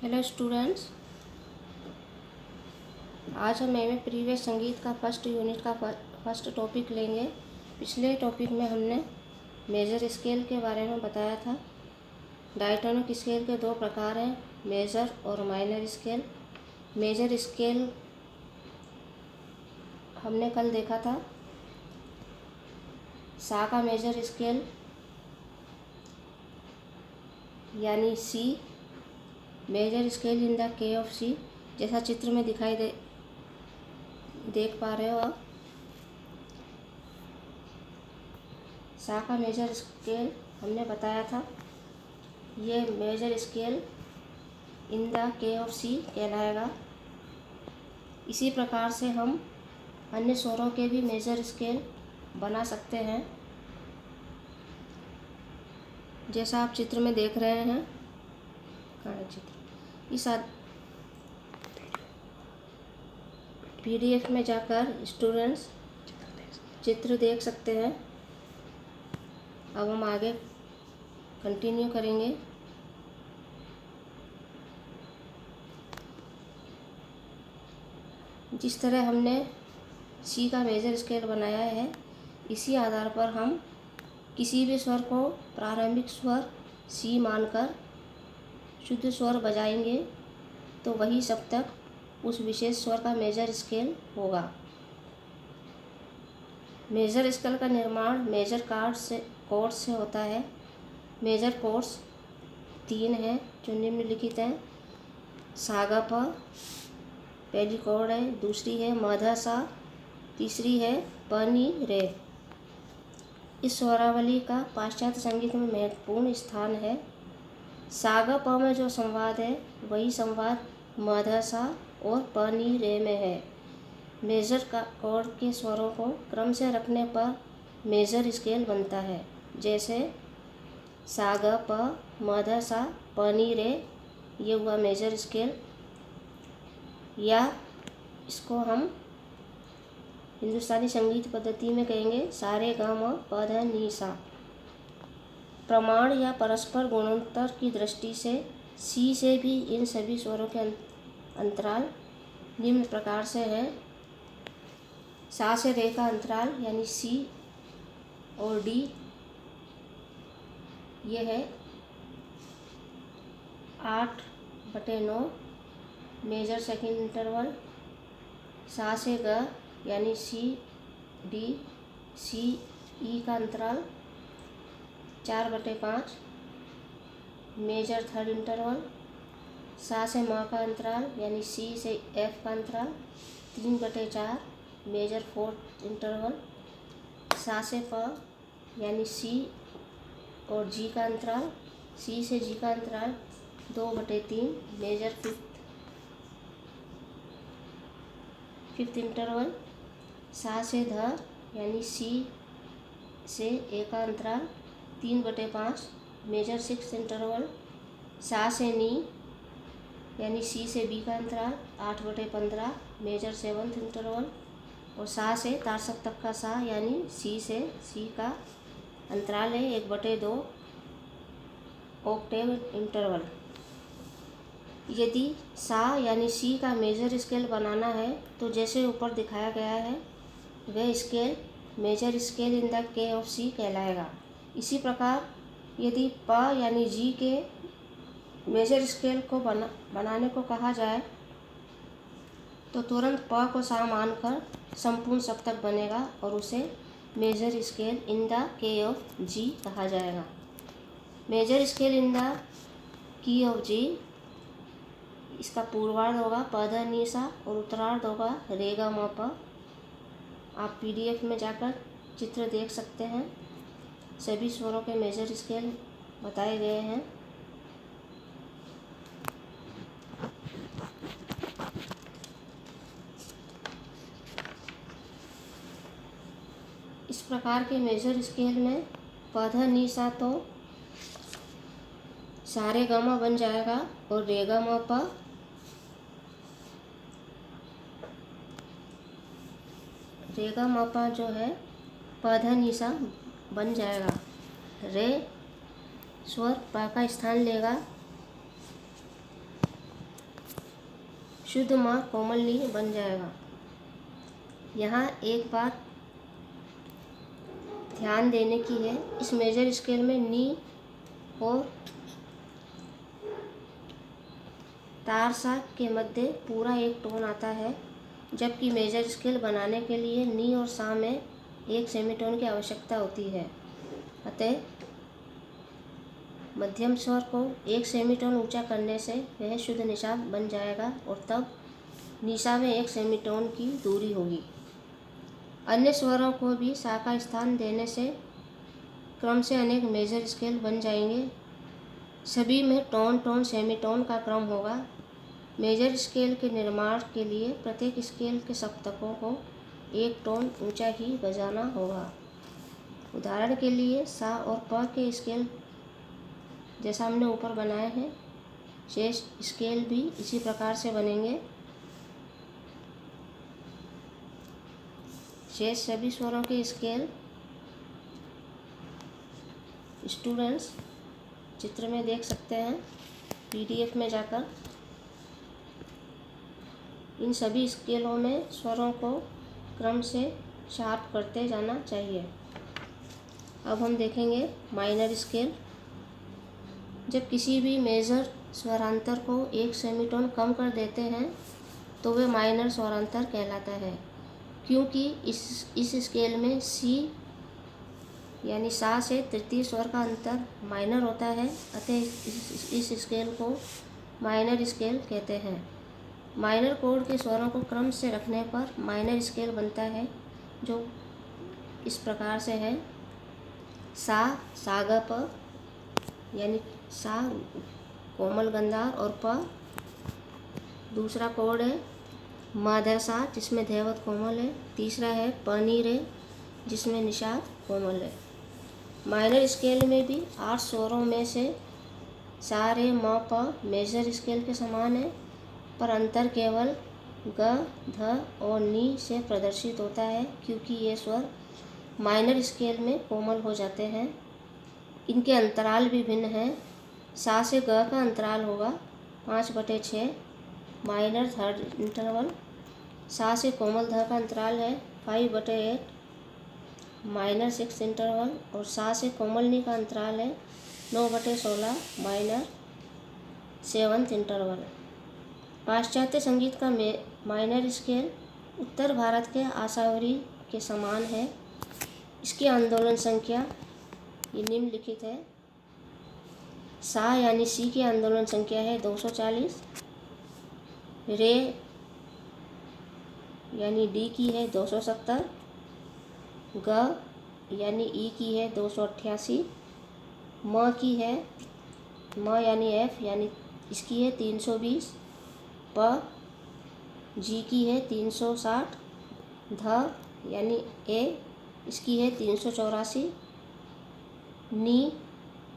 Hello students, आज हम MA previous संगीत का फर्स्ट यूनिट का फर्स्ट टॉपिक लेंगे। पिछले टॉपिक में हमने मेजर स्केल के बारे में बताया था। डायटोनिक स्केल के दो प्रकार हैं, मेजर और माइनर स्केल। मेजर स्केल हमने कल देखा था। सा का मेजर स्केल यानी सी, major scale in the key of सी, जैसा चित्र में देख पा रहे हो आप। सा का मेजर स्केल हमने बताया था, ये major scale in the key of सी कहलाएगा। इसी प्रकार से हम अन्य स्वरों के भी मेजर स्केल बना सकते हैं, जैसा आप चित्र में देख रहे हैं। इस पीडीएफ में जाकर स्टूडेंट्स चित्र देख सकते हैं। अब हम आगे कंटिन्यू करेंगे। जिस तरह हमने सी का मेजर स्केल बनाया है, इसी आधार पर हम किसी भी स्वर को प्रारंभिक स्वर सी मानकर शुद्ध स्वर बजाएंगे तो वही सप्तक उस विशेष स्वर का मेजर स्केल होगा। मेजर स्केल का निर्माण मेजर कॉर्ड्स से होता है। मेजर कॉर्ड्स 3 हैं जो निम्नलिखित हैं। सा गा पा पहली कॉर्ड है, दूसरी है म ध सा, तीसरी है प नी रे। इस स्वरावली का पाश्चात्य संगीत में महत्वपूर्ण स्थान है। सा गा प में जो संवाद है वही संवाद म ध सा और प नी रे में है। मेजर कॉर्ड के स्वरों को क्रम से रखने पर मेजर स्केल बनता है, जैसे सा गा प म ध सा प नी रे, ये हुआ मेजर स्केल। या इसको हम हिंदुस्तानी संगीत पद्धति में कहेंगे सा रे गा म प ध नी सा। प्रमाण या परस्पर गुणोत्तर की दृष्टि से सी से भी इन सभी स्वरों के अंतराल निम्न प्रकार से हैं। सा से रे का अंतराल यानी सी और डी, ये है 8/9 मेजर सेकंड इंटरवल। सा से ग यानी सी डी सी ई का अंतराल 4/5 मेजर थर्ड इंटरवल। सा से म का अंतराल यानी सी से एफ का अंतराल 3/4 मेजर फोर्थ इंटरवल। सा से प यानी सी और जी का अंतराल, सी से जी का अंतराल 2/3 मेजर फिफ्थ इंटरवल। सा से ध यानी सी से ए का अंतराल 3/5 मेजर सिक्स्थ इंटरवल। सा से नी यानी सी से बी का अंतराल 8/15 मेजर सेवन्थ इंटरवल। और सा से तारसक तक का सा यानी सी से सी का अंतराल है 1/2 ऑक्टेव इंटरवल। यदि सा यानी सी का मेजर स्केल बनाना है तो जैसे ऊपर दिखाया गया है वह scale major scale in the key of सी कहलाएगा। इसी प्रकार यदि प यानी जी के मेजर स्केल को बनाने को कहा जाए तो तुरंत प को सा मानकर संपूर्ण सप्तक बनेगा और उसे major scale in the key of G कहा जाएगा। Major scale in the key of G, इसका पूर्वार्ध होगा प ध नी सा और उत्तरार्ध होगा रे गा म प। आप पीडीएफ में जाकर चित्र देख सकते हैं। सभी स्वरों के मेजर स्केल बताए गए हैं। इस प्रकार के मेजर स्केल में प ध नी सा तो सा रे गा मा बन जाएगा और रे गा म प रे गा म प जो है प ध नी सा बन जाएगा। रे स्वर प का स्थान लेगा शुद्ध म कोमल नी बन जाएगा। यहाँ एक बात ध्यान देने की है, इस मेजर स्केल में नी और तारसा के मध्य पूरा एक टोन आता है, जबकि मेजर स्केल बनाने के लिए नी और सा में एक सेमीटोन की आवश्यकता होती है। अतः मध्यम स्वर को एक सेमीटोन ऊंचा करने से वह शुद्ध निषाद बन जाएगा और तब निशा में एक सेमीटोन की दूरी होगी। अन्य स्वरों को भी सा का स्थान देने से क्रम से अनेक मेजर स्केल बन जाएंगे। सभी में टोन टोन सेमीटोन का क्रम होगा। मेजर स्केल के निर्माण के लिए प्रत्येक स्केल के सप्तकों को एक टोन ऊंचा ही बजाना होगा। उदाहरण के लिए सा और प के स्केल जैसा हमने ऊपर बनाए हैं, शेष स्केल भी इसी प्रकार से बनेंगे। शेष सभी स्वरों के स्केल स्टूडेंट्स चित्र में देख सकते हैं PDF में जाकर। इन सभी स्केलों में स्वरों को क्रम से शार्प करते जाना चाहिए। अब हम देखेंगे माइनर स्केल। जब किसी भी मेजर स्वरांतर को एक सेमीटोन कम कर देते हैं तो वे माइनर स्वरांतर कहलाता है, क्योंकि इस स्केल में सी यानी सा से तृतीय स्वर का अंतर माइनर होता है। अतः इस स्केल को माइनर स्केल कहते हैं। माइनर कोड के स्वरों को क्रम से रखने पर माइनर स्केल बनता है, जो इस प्रकार से है। सा सागा प यानी सा कोमल गंधार और प दूसरा कोड है। माधा सा जिसमें धैवत कोमल है। तीसरा है पानी रे जिसमें निषाद कोमल है। माइनर स्केल में भी 8 स्वरों में से सा रे म प मेजर स्केल के समान है, पर अंतर केवल ग ध और नी से प्रदर्शित होता है, क्योंकि ये स्वर माइनर स्केल में कोमल हो जाते हैं। इनके अंतराल भी भिन्न हैं। सा से ग का अंतराल होगा 5/6 माइनर थर्ड इंटरवल। सा से कोमल ध का अंतराल है 5/8 माइनर 6 इंटरवल। और सा से कोमल नी का अंतराल है 9/16 माइनर 7th इंटरवल। पाश्चात्य संगीत का माइनर स्केल उत्तर भारत के आसावरी के समान है। इसकी आंदोलन संख्या ये निम्नलिखित है। सा यानी सी की आंदोलन संख्या है 240। रे यानी डी की है 270। ग यानी ई की है 288। म की है म यानी एफ यानी इसकी है 320। प जी की है 360। ध यानी ए इसकी है 384। नी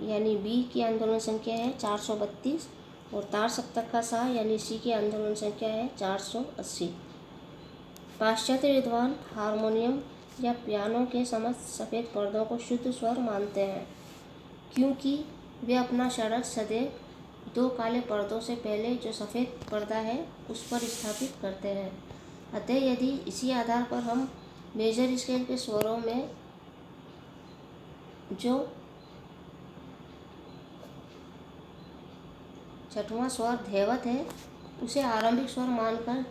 यानी बी की आंदोलन संख्या है 432। और तार सप्तक का सा यानी सी की आंदोलन संख्या है 480। पाश्चात्य विद्वान हारमोनियम या पियानो के समस्त सफ़ेद पर्दों को शुद्ध स्वर मानते हैं, क्योंकि वे अपना षड्ज सदैव 2 काले पर्दों से पहले जो सफ़ेद पर्दा है उस पर स्थापित करते हैं। अतः यदि इसी आधार पर हम मेजर स्केल के स्वरों में जो छठवां स्वर धैवत है उसे आरंभिक स्वर मानकर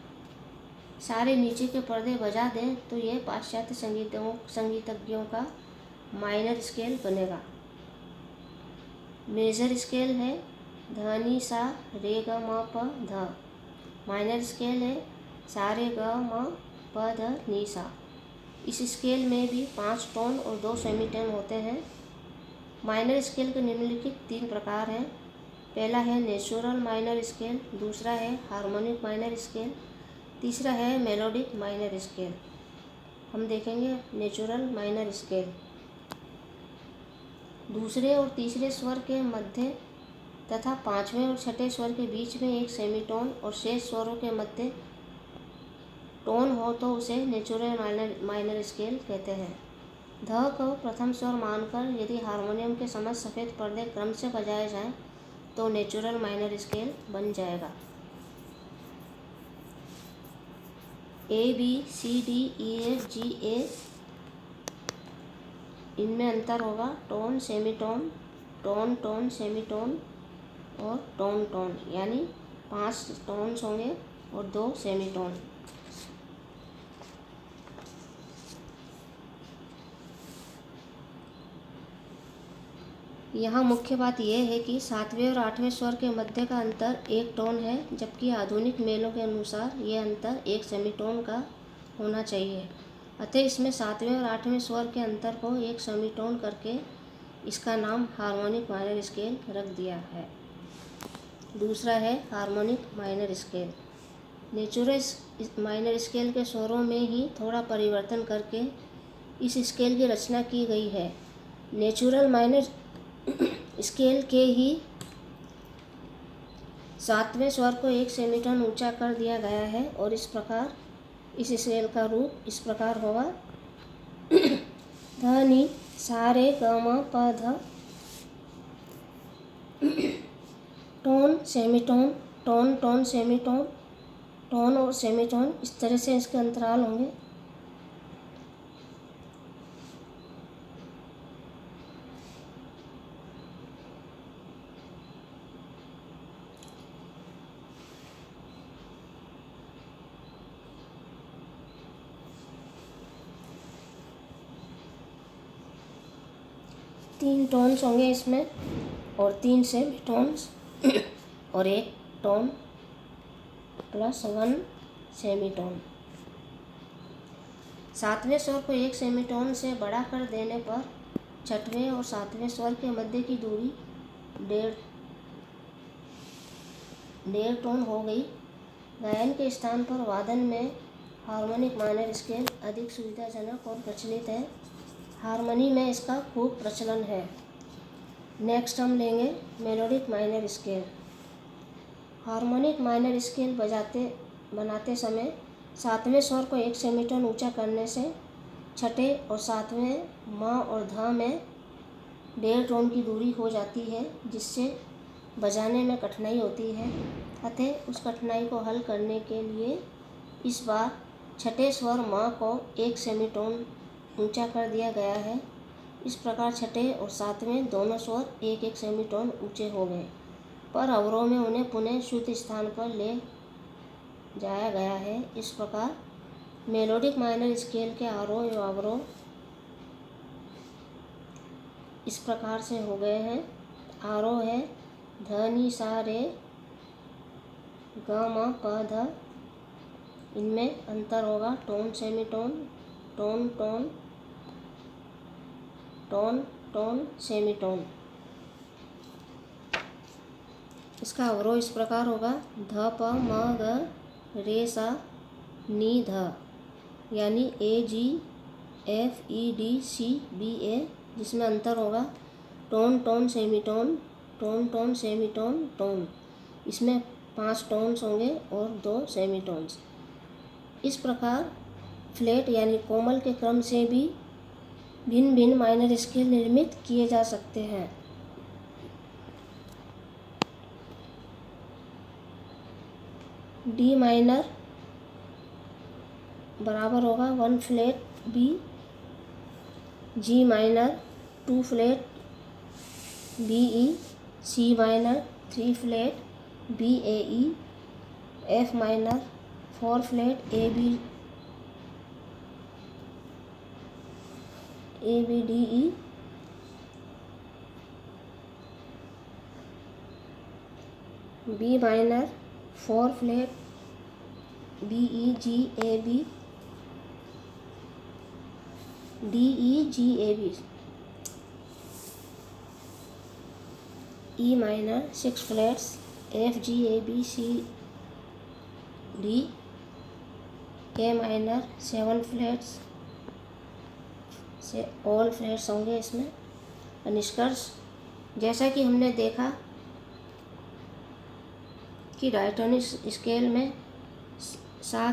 सारे नीचे के पर्दे बजा दें तो यह पाश्चात्य संगीतज्ञों का माइनर स्केल बनेगा। मेजर स्केल है ध नी सा रे ग म प ध। माइनर स्केल है सा रे ग म प ध नी सा। इस स्केल में भी 5 टोन और 2 सेमीटोन होते हैं। माइनर स्केल के निम्नलिखित 3 प्रकार हैं। पहला है नेचुरल माइनर स्केल, दूसरा है हार्मोनिक माइनर स्केल, तीसरा है मेलोडिक माइनर स्केल। हम देखेंगे नेचुरल माइनर स्केल। दूसरे और तीसरे स्वर के मध्य तथा 5वें और 6ठे स्वर के बीच में एक सेमीटोन और शेष स्वरों के मध्य टोन हो तो उसे नेचुरल माइनर स्केल कहते हैं। ध को प्रथम स्वर मानकर यदि हार्मोनियम के समस्त सफ़ेद पर्दे क्रम से बजाए जाएं तो नेचुरल माइनर स्केल बन जाएगा। ABCDEFGA, इनमें अंतर होगा tone semitone, tone tone semitone और टोन टोन, यानी 5 टोन्स होंगे और 2 सेमीटोन। यहाँ मुख्य बात यह है कि 7वें और 8वें स्वर के मध्य का अंतर 1 टोन है, जबकि आधुनिक मेलों के अनुसार यह अंतर 1 सेमीटोन का होना चाहिए। अतः इसमें 7वें और 8वें स्वर के अंतर को 1 सेमीटोन करके इसका नाम हार्मोनिक माइनर स्केल रख दिया है। दूसरा है harmonic minor scale. Natural minor scale के स्वरों में ही थोड़ा परिवर्तन करके इस स्केल की रचना की गई है। नेचुरल माइनर स्केल के ही 7वें स्वर को 1 सेमीटोन ऊंचा कर दिया गया है और इस प्रकार इस स्केल का रूप इस प्रकार होगा। ध नि सा रे ग म प ध, tone semitone, tone tone semitone, tone और सेमीटोन, इस तरह से इसके अंतराल होंगे। तीन टोन्स होंगे इसमें और 3 सेमीटोन्स और 1 टोन प्लस 1 सेमीटोन। 7वें स्वर को 1 सेमीटोन से बड़ा कर देने पर 6वें और 7वें स्वर के मध्य की दूरी 1.5 टोन हो गई। गायन के स्थान पर वादन में हार्मोनिक माइनर स्केल अधिक सुविधाजनक और प्रचलित है। हारमोनी में इसका खूब प्रचलन है। नेक्स्ट हम लेंगे melodic minor scale. Harmonic minor scale बनाते समय 7वें स्वर को 1 सेमीटोन ऊंचा करने से 6ठे और 7वें म और ध में 1.5 टोन की दूरी हो जाती है, जिससे बजाने में कठिनाई होती है। अतः उस कठिनाई को हल करने के लिए इस बार 6ठे स्वर म को 1 सेमीटोन ऊंचा कर दिया गया है। इस प्रकार 6ठे और 7वें दोनों स्वर 1-1 सेमीटोन ऊंचे हो गए, पर अवरोह में उन्हें पुनः शुद्ध स्थान पर ले जाया गया है। इस प्रकार मेलोडिक माइनर स्केल के आरोह एवं अवरोह इस प्रकार से हो गए हैं। आरोह है ध नि सा रे ग म प ध, इनमें अंतर होगा tone semitone, tone tone, tone tone semitone. इसका अवरोह इस प्रकार होगा ध प म ग रे सा नि ध, यानी AGFEDCBA, जिसमें अंतर होगा tone tone semitone, tone tone semitone tone. इसमें 5 टोन्स होंगे और 2 सेमीटोन्स। इस प्रकार फ्लैट यानी कोमल के क्रम से भी भिन्न भिन्न माइनर स्केल निर्मित किए जा सकते हैं। डी माइनर बराबर होगा 1 flat B, G minor 2 flat B E, C minor 3 flat B A E, F minor 4 flat A B D E, B minor 4 flat B E G A B, D E G A B, E minor 6 flats F G A B C D, A minor 7 flats से all flats होंगे इसमें। निष्कर्ष, जैसा कि हमने देखा कि diatonic scale में सा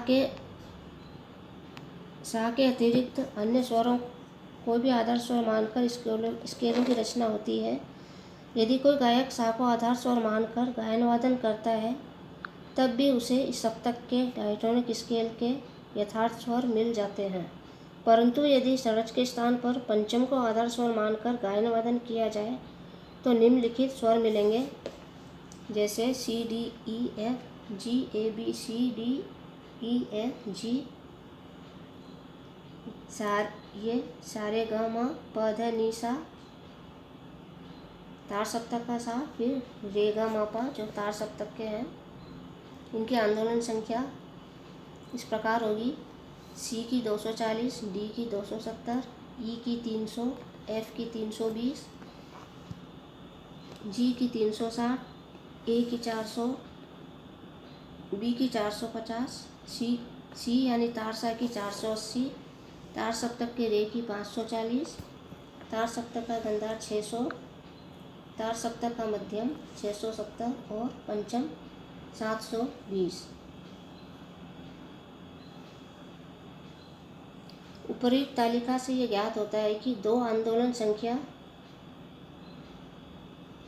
के अतिरिक्त अन्य स्वरों को भी आधार स्वर मानकर स्केलों की रचना होती है। यदि कोई गायक सा को आधार स्वर मानकर गायन वादन करता है, तब भी उसे इस सप्तक के डायटोनिक स्केल के यथार्थ स्वर मिल जाते हैं। परंतु यदि षड्ज के स्थान पर पंचम को आधार स्वर मानकर गायन वादन किया जाए तो निम्नलिखित स्वर मिलेंगे, जैसे C D E F G, A B C D E F G, ये सारे ग म प ध नि सा, तार सप्तक का सा, फिर रे ग म प जो तार सप्तक के हैं। इनकी आंदोलन संख्या इस प्रकार होगी: सी की 240, डी की 270, ई की 300, एफ की 320, जी की 360, ए की 400, बी की 450, सी यानी तारसा की 480, तार सप्तक के रे की 540, तार सप्तक का गंधार 600, तार सप्तक का मध्यम 670 और पंचम 720। उपर्युक्त तालिका से ये ज्ञात होता है कि दो आंदोलन संख्या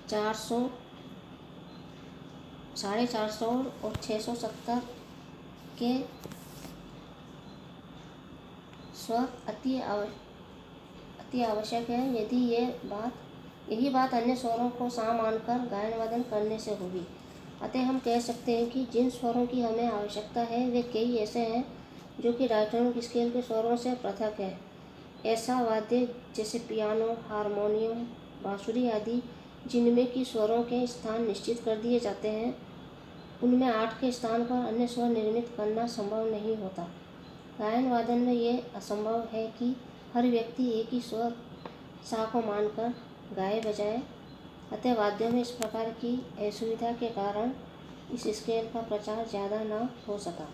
400, 450 और 670 के स्वर अति आवश्यक है। यही बात अन्य स्वरों को सा मानकर गायन वादन करने से होगी। अतः हम कह सकते हैं कि जिन स्वरों की हमें आवश्यकता है वे कई ऐसे हैं जो कि डायटोनिक स्केल के स्वरों से पृथक है। ऐसा वाद्य जैसे पियानो, हारमोनियम, बांसुरी आदि, जिनमें कि स्वरों के स्थान निश्चित कर दिए जाते हैं, उनमें 8 के स्थान पर अन्य स्वर निर्मित करना संभव नहीं होता। गायन वादन में ये असंभव है कि हर व्यक्ति एक ही स्वर सा को मानकर गाए बजाए। अतः वाद्यों में इस प्रकार की असुविधा के कारण इस स्केल का प्रचार ज़्यादा न हो सका।